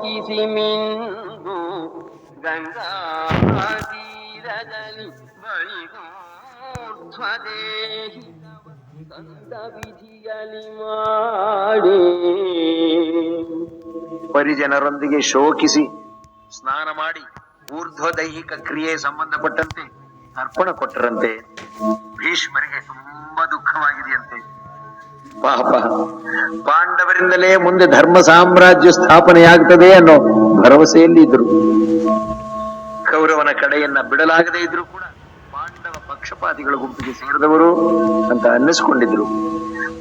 ಶೋಕಿಸಿ ಮಿಂದು ಗಂಗಾ ತೀರದಲ್ಲಿ ಬಳಿಗೂರ್ಧ್ವದೇಹಿ ಕಂದ ವಿಧಿಯಲಿ ಮಾಡಿ ಪರಿಜನರೊಂದಿಗೆ ಶೋಕಿಸಿ ಸ್ನಾನ ಮಾಡಿ ಊರ್ಧ್ವ ದೈಹಿಕ ಕ್ರಿಯೆ ಸಂಬಂಧಪಟ್ಟಂತೆ ತರ್ಪಣ ಕೊಟ್ಟರಂತೆ. ಭೀಷ್ಮರಿಗೆ ತುಂಬಾ ದುಃಖವಾಗಿದೆಯಂತೆ. ಪಾಪ, ಪಾಂಡವರಿಂದಲೇ ಮುಂದೆ ಧರ್ಮ ಸಾಮ್ರಾಜ್ಯ ಸ್ಥಾಪನೆಯಾಗ್ತದೆ ಅನ್ನೋ ಭರವಸೆಯಲ್ಲಿ ಇದ್ರು. ಕೌರವನ ಕಡೆಯನ್ನ ಬಿಡಲಾಗದೇ ಇದ್ರು ಕೂಡ ಪಾಂಡವ ಪಕ್ಷಪಾತಿಗಳ ಗುಂಪಿಗೆ ಸೇರಿದವರು ಅಂತ ಅನ್ನಿಸ್ಕೊಂಡಿದ್ರು.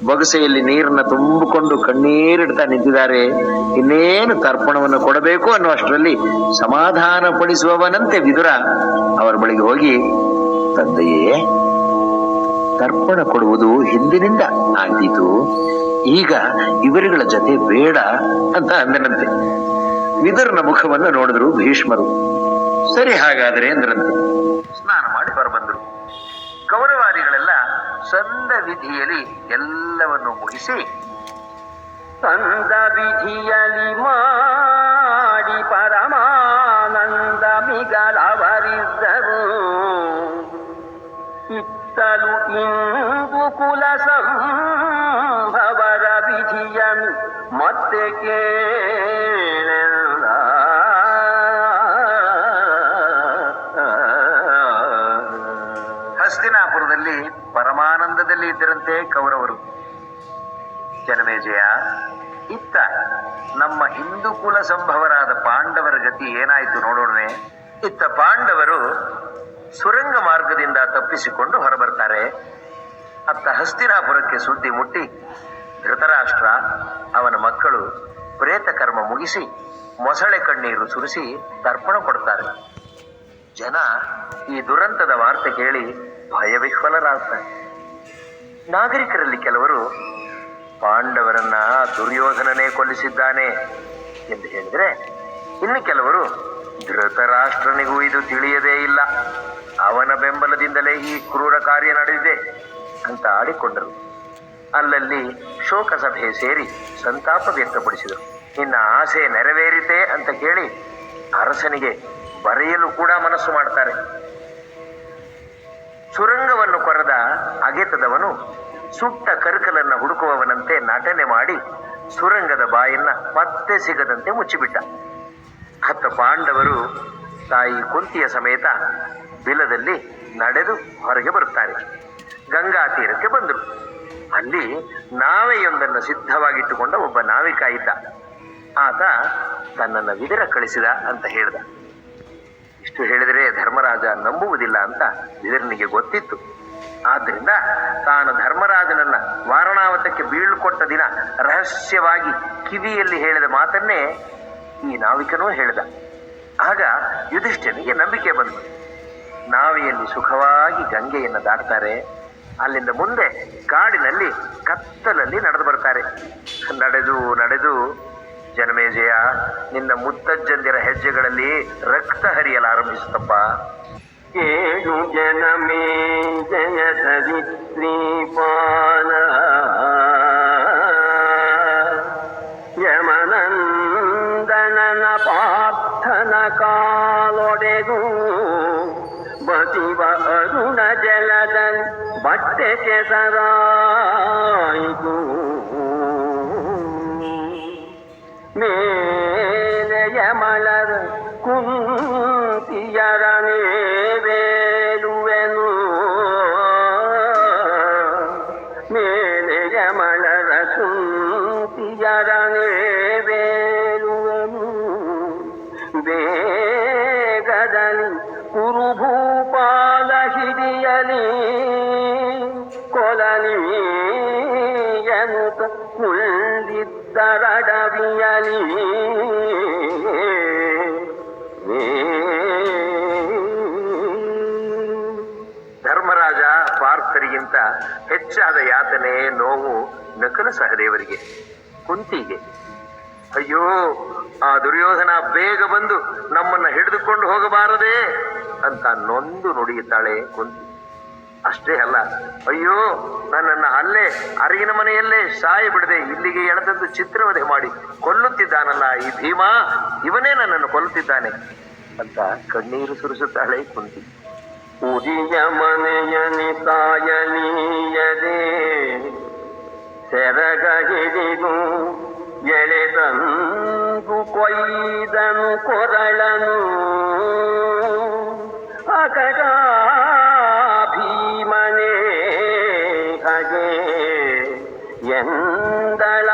ಬೊಗಸೆಯಲ್ಲಿ ನೀರನ್ನ ತುಂಬಿಕೊಂಡು ಕಣ್ಣೀರಿಡ್ತಾ ನಿಂತಿದ್ದಾರೆ. ಇನ್ನೇನು ತರ್ಪಣವನ್ನು ಕೊಡಬೇಕು ಅನ್ನುವಷ್ಟರಲ್ಲಿ ಸಮಾಧಾನ ಪಡಿಸುವವನಂತೆ ವಿದುರ ಅವರ ಬಳಿಗೆ ಹೋಗಿ, ತಂದೆಯೇ, ತರ್ಪಣ ಕೊಡುವುದು ಹಿಂದಿನಿಂದ ಆಗ್ತಿತ್ತು, ಈಗ ಇವರುಗಳ ಜೊತೆ ಬೇಡ ಅಂತ ಅಂದನಂತೆ. ವಿದುರನ ಮುಖವನ್ನು ನೋಡಿದ್ರು ಭೀಷ್ಮರು. ಸರಿ ಹಾಗಾದರೆ ಅಂದ್ರಂತೆ. ಸ್ನಾನ ಮಾಡಿ ಹೊರಬಂದರು. ಕೌರವಾದಿಗಳೆಲ್ಲ ಸಂದ ವಿಧಿಯಲ್ಲಿ ಎಲ್ಲವನ್ನು ಮುಗಿಸಿ ಸಂದ ವಿಧಿಯಲಿ ಮಾಡಿ ಪರಮಾನಂದ ಮಿಗಳವರಿದ್ದರು. ಇತ್ತಲು ಇಂದು ಕುಲ ಸಂಭವರ ವಿಧಿಯನು ಮತ್ತೆ ಕೇಳೆಲ್ಲ. ಹಸ್ತಿನಾಪುರದಲ್ಲಿ ಪರಮಾನಂದದಲ್ಲಿ ಇದ್ದರಂತೆ ಕೌರವರು. ಜನಮೇಜಯ, ಇತ್ತ ನಮ್ಮ ಹಿಂದೂ ಕುಲ ಸಂಭವರಾದ ಪಾಂಡವರ ಗತಿ ಏನಾಯ್ತು ನೋಡೋಣವೆ. ಇತ್ತ ಪಾಂಡವರು ಸುರಂಗ ಮಾರ್ಗದಿಂದ ತಪ್ಪಿಸಿಕೊಂಡು ಹೊರಬರ್ತಾರೆ. ಅತ್ತ ಹಸ್ತಿನಾಪುರಕ್ಕೆ ಸುದ್ದಿ ಮುಟ್ಟಿ ಧೃತರಾಷ್ಟ್ರ ಅವನ ಮಕ್ಕಳು ಪ್ರೇತ ಕರ್ಮ ಮುಗಿಸಿ ಮೊಸಳೆ ಕಣ್ಣೀರು ಸುರಿಸಿ ತರ್ಪಣ ಕೊಡ್ತಾರೆ. ಜನ ಈ ದುರಂತದ ವಾರ್ತೆ ಕೇಳಿ ಭಯವಿಹ್ವಲರಾಗ್ತಾರೆ. ನಾಗರಿಕರಲ್ಲಿ ಕೆಲವರು ಪಾಂಡವರನ್ನ ದುರ್ಯೋಧನನೇ ಕೊಲ್ಲಿಸಿದ್ದಾನೆ ಎಂದು ಹೇಳಿದರೆ, ಇನ್ನು ಕೆಲವರು ಧೃತರಾಷ್ಟ್ರನಿಗೂ ಇದು ತಿಳಿಯದೇ ಇಲ್ಲ, ಅವನ ಬೆಂಬಲದಿಂದಲೇ ಈ ಕ್ರೂರ ಕಾರ್ಯ ನಡೆದಿದೆ ಅಂತ ಆಡಿಕೊಂಡರು. ಅಲ್ಲಲ್ಲಿ ಶೋಕ ಸಭೆ ಸೇರಿ ಸಂತಾಪ ವ್ಯಕ್ತಪಡಿಸಿದರು. ನಿನ್ನ ಆಸೆ ನೆರವೇರಿತೆ ಅಂತ ಕೇಳಿ ಅರಸನಿಗೆ ಬರೆಯಲು ಕೂಡ ಮನಸ್ಸು ಮಾಡ್ತಾರೆ. ಸುರಂಗವನ್ನು ಕೊರೆದ ಅಗೆತದವನು ಸುಟ್ಟ ಕರ್ಕಲನ್ನ ಹುಡುಕುವವನಂತೆ ನಟನೆ ಮಾಡಿ ಸುರಂಗದ ಬಾಯನ್ನ ಮತ್ತೆ ಸಿಗದಂತೆ ಮುಚ್ಚಿಬಿಟ್ಟ. ಹತ್ತ ಪಾಂಡವರು ತಾಯಿ ಕುಂತಿಯ ಸಮೇತ ಬಿಲದಲ್ಲಿ ನಡೆದು ಹೊರಗೆ ಬರುತ್ತಾರೆ. ಗಂಗಾ ತೀರಕ್ಕೆ ಬಂದರು. ಅಲ್ಲಿ ನಾವೆಯೊಂದನ್ನು ಸಿದ್ಧವಾಗಿಟ್ಟುಕೊಂಡ ಒಬ್ಬ ನಾವಿಕ ಇದ್ದ. ಆತ ತನ್ನನ್ನು ವಿದುರ ಕಳಿಸಿದ ಅಂತ ಹೇಳ್ದ. ಇಷ್ಟು ಹೇಳಿದರೆ ಧರ್ಮರಾಜ ನಂಬುವುದಿಲ್ಲ ಅಂತ ವಿದುರನಿಗೆ ಗೊತ್ತಿತ್ತು. ಆದ್ದರಿಂದ ತಾನು ಧರ್ಮರಾಜನನ್ನ ವಾರಣಾವತಕ್ಕೆ ಬೀಳ್ಕೊಟ್ಟ ದಿನ ರಹಸ್ಯವಾಗಿ ಕಿವಿಯಲ್ಲಿ ಹೇಳಿದ ಮಾತನ್ನೇ ಈ ನಾವಿಕನೂ ಹೇಳಿದ. ಆಗ ಯುಧಿಷ್ಠನಿಗೆ ನಂಬಿಕೆ ಬಂತು. ನಾವೆಯಲ್ಲಿ ಸುಖವಾಗಿ ಗಂಗೆಯನ್ನು ದಾಟ್ತಾರೆ. ಅಲ್ಲಿಂದ ಮುಂದೆ ಕಾಡಿನಲ್ಲಿ ಕತ್ತಲಲ್ಲಿ ನಡೆದು ಬರ್ತಾರೆ. ನಡೆದು ನಡೆದು ಜನಮೇಜಯ, ನಿನ್ನ ಮುತ್ತಜ್ಜಂದಿರ ಹೆಜ್ಜೆಗಳಲ್ಲಿ ರಕ್ತ ಹರಿಯಲಾರಂಭಿಸುತ್ತಪ್ಪ. ಏಳು ಜನಮೇಜಯ ಸವಿತ್ರೀಪಾಲ ಯಮನಂದನನ ಪಾರ್ಥನ ಕಾಲೊಡೆದು ಬಸಿವ ಅರುಣ ಜಲದಲ್ಲಿ ಬಟ್ಟೆ ಕೆಸರಾಯಿತು. ಮೇಲೆಯ ಮಲರ ಕುಂತಿಯರನೇ ಬೇಲುವೆನು. ಮೇಲೆಯ ಮಲರ ಕುಂತಿಯರನೇ ಬೇಲುವೆನು. ಬೇಗದಲ್ಲಿ ಕುರುಭೂಪಾಲ ಹಿಡಿಯಲಿ ಕೊಲಲಿ ಎನ್ನುತ್ತ ಕುಳ್ಳಿದ್ದರಡವಿಯಲಿ. ಧರ್ಮರಾಜ ಪಾರ್ಥರಿಗಿಂತ ಹೆಚ್ಚಾದ ಯಾತನೆ, ನೋವು ನಕಲ ಸಹದೇವರಿಗೆ, ಕುಂತಿಗೆ. ಅಯ್ಯೋ, ಆ ದುರ್ಯೋಧನ ಬೇಗ ಬಂದು ನಮ್ಮನ್ನ ಹಿಡಿದುಕೊಂಡು ಹೋಗಬಾರದೆ ಅಂತ ನೊಂದು ನುಡಿಯುತ್ತಾಳೆ ಕುಂತಿ. ಅಷ್ಟೇ ಅಲ್ಲ, ಅಯ್ಯೋ ನನ್ನನ್ನು ಅಲ್ಲೇ ಅರಿಗಿನ ಮನೆಯಲ್ಲೇ ಸಾಯ ಬಿಡದೆ ಇಲ್ಲಿಗೆ ಎಳೆದದ್ದು ಚಿತ್ರವಧೆ ಮಾಡಿ ಕೊಲ್ಲುತ್ತಿದ್ದಾನಲ್ಲ ಈ ಭೀಮ, ಇವನೇ ನನ್ನನ್ನು ಕೊಲ್ಲುತ್ತಿದ್ದಾನೆ ಅಂತ ಕಣ್ಣೀರು ಸುರಿಸುತ್ತಾಳೆ ಕುಂತಿ. ಉದಿಯ ಮನೆಯನಿ ಸಾಯನೀಯದೆ ಸೆರಗ ಹಿಡಿದು ಎಳೆದಂದು ಕೊಯ್ದನು ಕೊರಳನು ಅಕಟ ಭೀಮನೆ ಹಗೆ ಎಂದಳ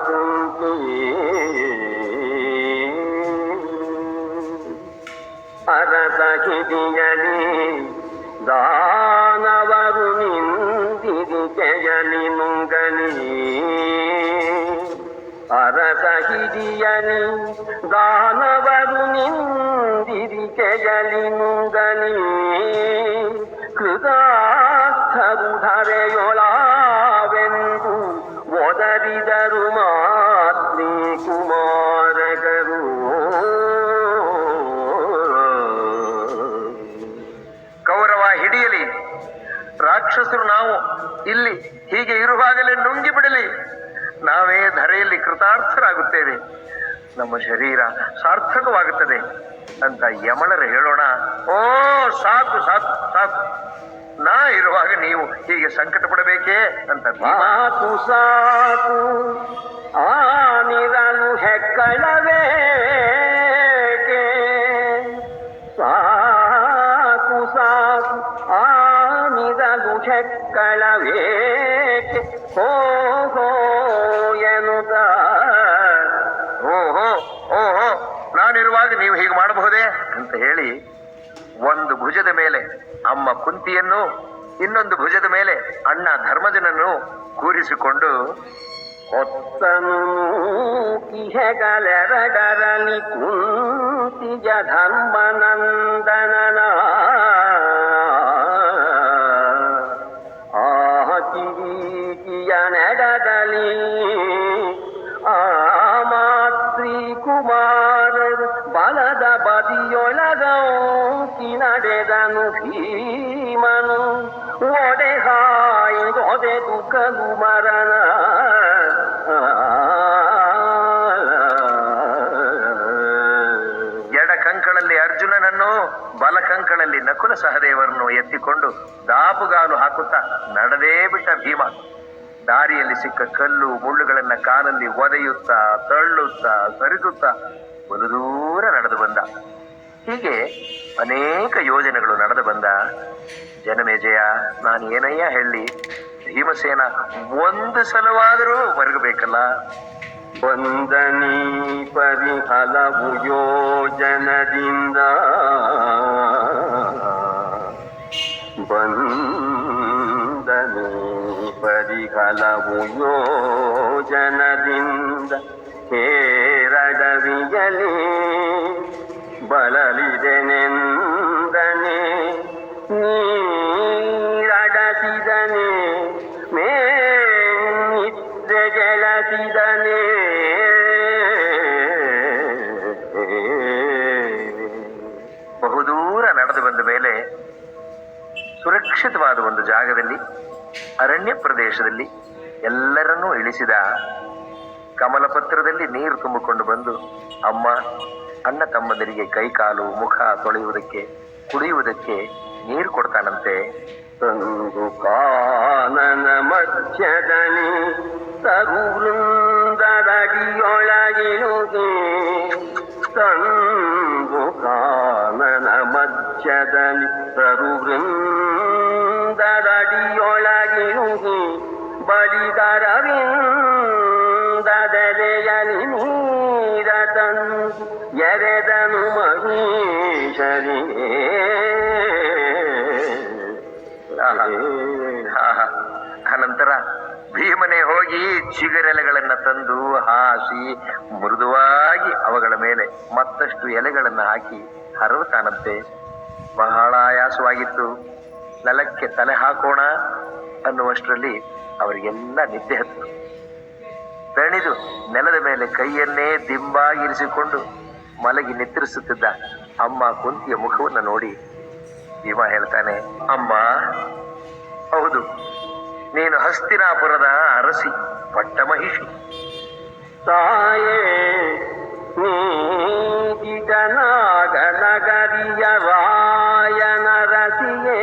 ಕುಂತಿ. ಅರಸ ಹಿಡಿಯಲಿ ದಾನವರು ನಿಂದಿರಿಕೆಯಲಿ ನುಂಗಲಿ, ಅರಸ ಹಿಡಿಯಲಿ ದಾನವರು ನಿಂದಿರಿಕೆಯಲಿ ನುಂಗಲಿ, ಕೃತಾರ್ಥರು ಧರೆಯೊಳವೆಂದು ಒದರಿದರು ಮಾತ್ರಿ ಕುಮಾರಗರು. ಕೌರವ ಹಿಡಿಯಲಿ, ರಾಕ್ಷಸರು ನಾವು ಇಲ್ಲಿ ಹೀಗೆ ಇರುವಾಗಲೇ ನುಂಗಿ ಬಿಡಲಿ, ನಾವೇ ಧರೆಯಲ್ಲಿ ಕೃತಾರ್ಥರಾಗುತ್ತೇವೆ, ನಮ್ಮ ಶರೀರ ಸಾರ್ಥಕವಾಗುತ್ತದೆ ಅಂತ ಯಮಳರು ಹೇಳೋಣ. ಓ ಸಾಕು ಸಾಕು ಸಾಕು, ನಾ ಇರುವಾಗ ನೀವು ಹೀಗೆ ಸಂಕಟ ಪಡಬೇಕೇ ಅಂತ. ಸಾಕು ಸಾಕು ಆನಿರಲು ಹೆಕ್ಕಳವೇಕೆ, ಸಾಕು ಸಾಕು ಆನಿರಲು ಹೆಕ್ಕಳವೇಕೆ, ಹೋ ಹೋ ಎನ್ನುತ್ತ. ಓಹೋ ಓಹೋ, ನಾನಿರುವಾಗ ನೀವು ಹೀಗೆ ಮಾಡಬಹುದೇ ಅಂತ ಹೇಳಿ ಒಂದು ಭುಜದ ಮೇಲೆ ಅಮ್ಮ ಕುಂತಿಯನ್ನು, ಇನ್ನೊಂದು ಭುಜದ ಮೇಲೆ ಅಣ್ಣ ಧರ್ಮಜನನ್ನು ಕೂರಿಸಿಕೊಂಡು ಹೊತ್ತನು ಕಿಹೆಗಳೆರಡರಲಿ ಕುಂತಿಯ ಧರ್ಮನಂದನನ ಆ ಕಿರೀಟಿಯ ನೆಡದಲ್ಲಿ ಆ ಮಾತ್ರಿ ಕುಮಾರರು ಬಲದ ಬದಿಯೊಳಗೌಕಿ ನಡೆದನು ಭೀಮನು, ಒಡೆ ಹಾಯ್ದೊದೆದು ಕಲು ಮರಣ. ಎಡ ಕಂಕಳಲ್ಲಿ ಅರ್ಜುನನನ್ನು, ಬಲ ಕಂಕಳಲ್ಲಿ ನಕುಲ ಸಹದೇವರನ್ನು ಎತ್ತಿಕೊಂಡು ದಾಪುಗಾಲು ಹಾಕುತ್ತಾ ನಡೆದೇ ಬಿಟ್ಟ ಭೀಮ. ದಾರಿಯಲ್ಲಿ ಸಿಕ್ಕ ಕಲ್ಲು ಮುಳ್ಳುಗಳನ್ನ ಕಾಲಲ್ಲಿ ಒದೆಯುತ್ತಾ ತಳ್ಳುತ್ತಾ ಸರಿಸುತ್ತಾ ಒಂದು ದೂರ ನಡೆದು ಬಂದ. ಹೀಗೆ ಅನೇಕ ಯೋಜನೆಗಳು ನಡೆದು ಬಂದ. ಜನಮೇಜಯ, ನಾನು ಏನಯ್ಯ ಹೇಳಿ, ಭೀಮಸೇನ ಒಂದು ಸಲವಾದರೂ ಮರಗಬೇಕಲ್ಲ. ವಂದನೀ ಪರಿ ಹಲವು ಯೋಜನದಿಂದ ವಂದನೀ ಪರಿ ಹಲವು ಯೋಜನದಿಂದ ಹೇರಡವಿಯಲಿ ಬಳಲಿದೆನೆಂದನೆ ನೀರಡಸಿದನೆ ಮೇನಿದ್ರೆ ಗೆಳಸಿದನೆ. ಬಹುದೂರ ನಡೆದು ಬಂದ ಮೇಲೆ ಸುರಕ್ಷಿತವಾದ ಒಂದು ಜಾಗದಲ್ಲಿ, ಅರಣ್ಯ ಪ್ರದೇಶದಲ್ಲಿ ಎಲ್ಲರನ್ನೂ ಇಳಿಸಿದ. ಕಮಲಪತ್ರದಲ್ಲಿ ನೀರು ತುಂಬಿಕೊಂಡು ಬಂದು ಅಮ್ಮ ಅಣ್ಣ ತಮ್ಮಂದರಿಗೆ ಕೈ ಕಾಲು ಮುಖ ತೊಳೆಯುವುದಕ್ಕೆ ಕುಡಿಯುವುದಕ್ಕೆ ನೀರು ಕೊಡ್ತಾನಂತೆ. ತಂದು ಕಾನನ ಮಧ್ಯದಲ್ಲಿ ತರುವೃಂದರಡಿಯೊಳಗಿರುಗಿ, ತಂದು ಕಾನನ ಮಧ್ಯದಲ್ಲಿ ತರುವೃಂದರಡಿಯೊಳಗಿರುಗಿ, ಬಲಿದರವಿಂದದೆಲೆಯಲಿ ನೀರ ತಂದು ಎರೆದನು ಮಹೀಶರಿಗೆ. ಅನಂತರ ಭೀಮನೆ ಹೋಗಿ ಚಿಗುರೆಲೆಗಳನ್ನ ತಂದು ಹಾಸಿ ಮೃದುವಾಗಿ ಅವುಗಳ ಮೇಲೆ ಮತ್ತಷ್ಟು ಎಲೆಗಳನ್ನ ಹಾಕಿ ಹರವುತ್ತಾನಂತೆ. ಬಹಳ ಆಯಾಸವಾಗಿತ್ತು. ನೆಲಕ್ಕೆ ತಲೆ ಹಾಕೋಣ ಅನ್ನುವಷ್ಟರಲ್ಲಿ ಅವರಿಗೆಲ್ಲ ನಿದ್ದೆ ಹತ್ತು. ದಣಿದು ನೆಲದ ಮೇಲೆ ಕೈಯನ್ನೇ ದಿಂಬಾಗಿರಿಸಿಕೊಂಡು ಮಲಗಿ ನಿದ್ರಿಸುತ್ತಿದ್ದ ಅಮ್ಮ ಕುಂತಿಯ ಮುಖವನ್ನು ನೋಡಿ ಭೀಮ ಹೇಳ್ತಾನೆ, ಅಮ್ಮ ಹೌದು, ನೀನು ಹಸ್ತಿನಾಪುರದ ಅರಸಿ ಪಟ್ಟಮಹಿಷಿ. ತಾಯೇ ನೀಗಿಗನಾಗನಗರಿಯ ರಾಯನ ರಸಿಯೇ,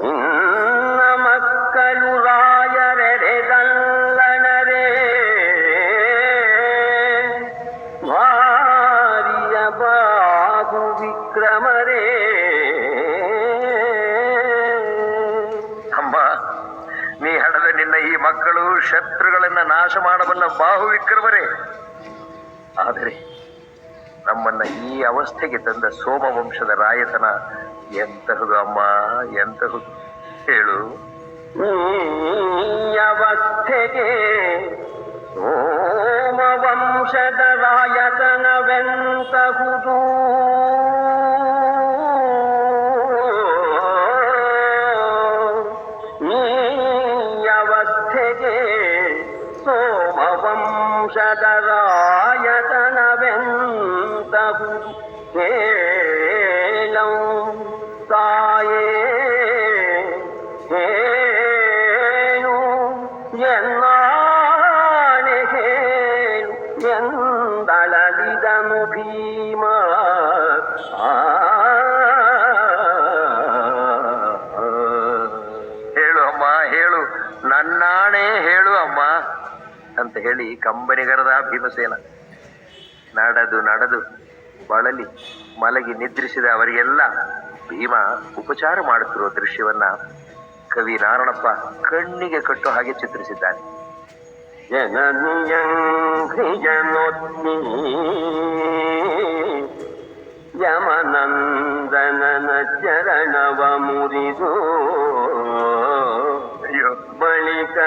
ನಿನ್ನ ಮಕ್ಕಳು ರಾಯರೆಡೆಗಲ್ಲಣರೇ, ವಾರಿಯ ಬಾಹು ವಿಕ್ರಮರೇ. ಅಮ್ಮ, ನೀ ಹಡದ ನಿನ್ನ ಈ ಮಕ್ಕಳು ಶತ್ರುಗಳನ್ನ ನಾಶ ಮಾಡಬಲ್ಲ ಬಾಹುವಿಕ್ರಮರೇ. ಆದರೆ ನಮ್ಮನ್ನ ಈ ಅವಸ್ಥೆಗೆ ತಂದ ಸೋಮವಂಶದ ರಾಯತನ ಎಂತಹುದು ಅಮ್ಮ, ಎಂತಹುದು ಹೇಳು. ಈ ಅವಸ್ಥೆಗೆ ಸೋಮವಂಶದ ರಾಯತನವೆಂತಹುದು, ಈ ಅವಸ್ಥೆಗೆ ಸೋಮವಂಶದ ರಾಯತನವೆಂತಹುದು ಹೇಳಂ ತಾಯೇ, ಹೇಳು ಎನ್ನಾಣೆ ಹೇಳು ಎಂದಳಲಿದನು ಭೀಮ. ಹೇಳು ಅಮ್ಮ, ಹೇಳು, ನನ್ನಾಣೆ ಹೇಳು ಅಮ್ಮ ಅಂತ ಹೇಳಿ ಕಂಬನಿಗರದ ಭೀಮಸೇನ ನಡೆದು ನಡೆದು ಬಳಲಿ ಮಲಗಿ ನಿದ್ರಿಸಿದ ಅವರಿಗೆಲ್ಲ ಭೀಮ ಉಪಚಾರ ಮಾಡುತ್ತಿರುವ ದೃಶ್ಯವನ್ನ ಕವಿ ನಾರಣಪ್ಪ ಕಣ್ಣಿಗೆ ಕಟ್ಟು ಹಾಗೆ ಚಿತ್ರಿಸಿದ್ದಾನೆ. ಜನನಿಯಂಘ್ರಿಯನೊತ್ತಿ ಯಮನಂದನನ ಚರಣವ ಮುರಿದು ಅಯ್ಯೋ, ಬಳಿಕ